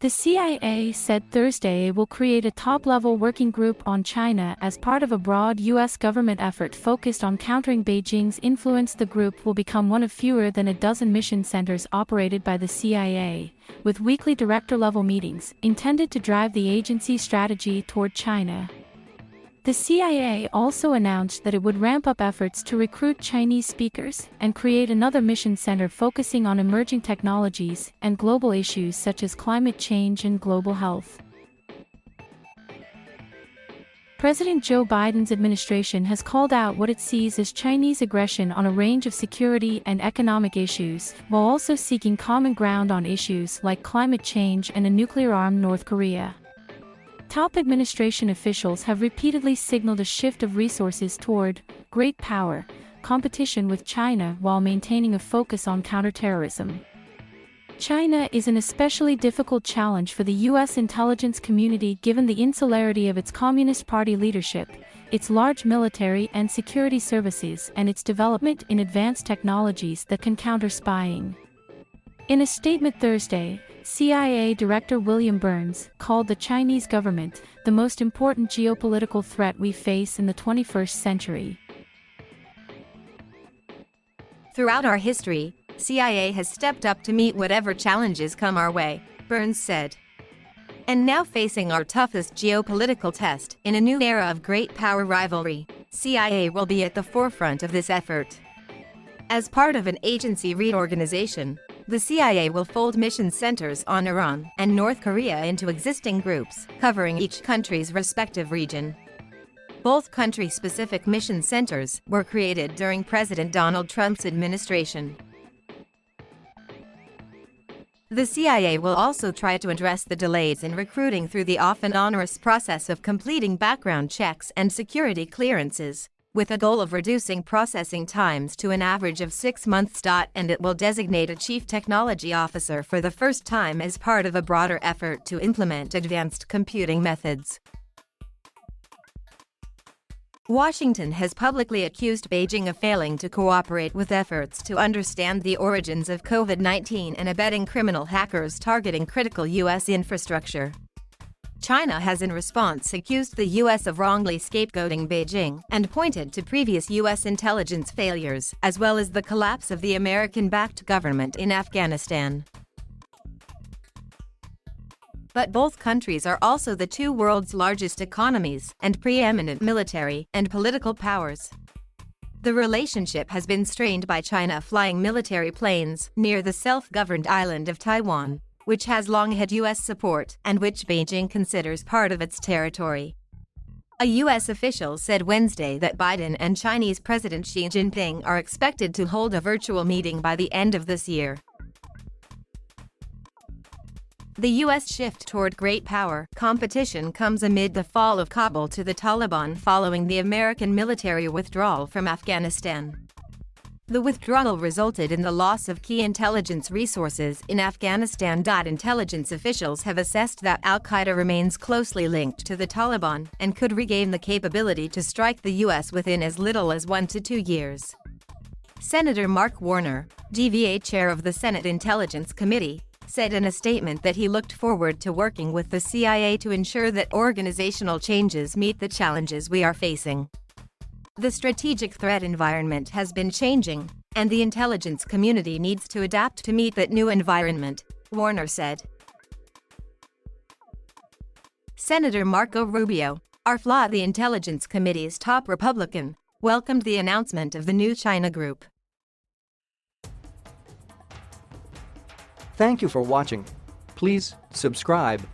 The CIA said Thursday it will create a top-level working group on China as part of a broad U.S. government effort focused on countering Beijing's influence. The group will become one of fewer than a dozen mission centers operated by the CIA, with weekly director-level meetings intended to drive the agency's strategy toward China. The CIA also announced that it would ramp up efforts to recruit Chinese speakers and create another mission center focusing on emerging technologies and global issues such as climate change and global health. President Joe Biden's administration has called out what it sees as Chinese aggression on a range of security and economic issues, while also seeking common ground on issues like climate change and a nuclear-armed North Korea. Top administration officials have repeatedly signaled a shift of resources toward great power competition with China while maintaining a focus on counterterrorism. China is an especially difficult challenge for the U.S. intelligence community given the insularity of its Communist Party leadership, its large military and security services, and its development in advanced technologies that can counter spying. In a statement Thursday, CIA Director William Burns called the Chinese government the most important geopolitical threat we face in the 21st century. Throughout our history, CIA has stepped up to meet whatever challenges come our way, Burns said. And now facing our toughest geopolitical test in a new era of great power rivalry, CIA will be at the forefront of this effort. As part of an agency reorganization, the CIA will fold mission centers on Iran and North Korea into existing groups, covering each country's respective region. Both country-specific mission centers were created during President Donald Trump's administration. The CIA will also try to address the delays in recruiting through the often onerous process of completing background checks and security clearances, with a goal of reducing processing times to an average of 6 months. And it will designate a chief technology officer for the first time as part of a broader effort to implement advanced computing methods. Washington has publicly accused Beijing of failing to cooperate with efforts to understand the origins of COVID-19 and abetting criminal hackers targeting critical U.S. infrastructure. China has in response accused the U.S. of wrongly scapegoating Beijing and pointed to previous U.S. intelligence failures, as well as the collapse of the American-backed government in Afghanistan. But both countries are also the two world's largest economies and preeminent military and political powers. The relationship has been strained by China flying military planes near the self-governed island of Taiwan, which has long had U.S. support and which Beijing considers part of its territory. A U.S. official said Wednesday that Biden and Chinese President Xi Jinping are expected to hold a virtual meeting by the end of this year. The U.S. shift toward great power competition comes amid the fall of Kabul to the Taliban following the American military withdrawal from Afghanistan. The withdrawal resulted in the loss of key intelligence resources in Afghanistan. Intelligence officials have assessed that al-Qaeda remains closely linked to the Taliban and could regain the capability to strike the U.S. within as little as 1 to 2 years. Senator Mark Warner, DVA chair of the Senate Intelligence Committee, said in a statement that he looked forward to working with the CIA to ensure that organizational changes meet the challenges we are facing. The strategic threat environment has been changing, and the intelligence community needs to adapt to meet that new environment, Warner said. Senator Marco Rubio, the Intelligence Committee's top Republican, welcomed the announcement of the new China group. Thank you for watching. Please subscribe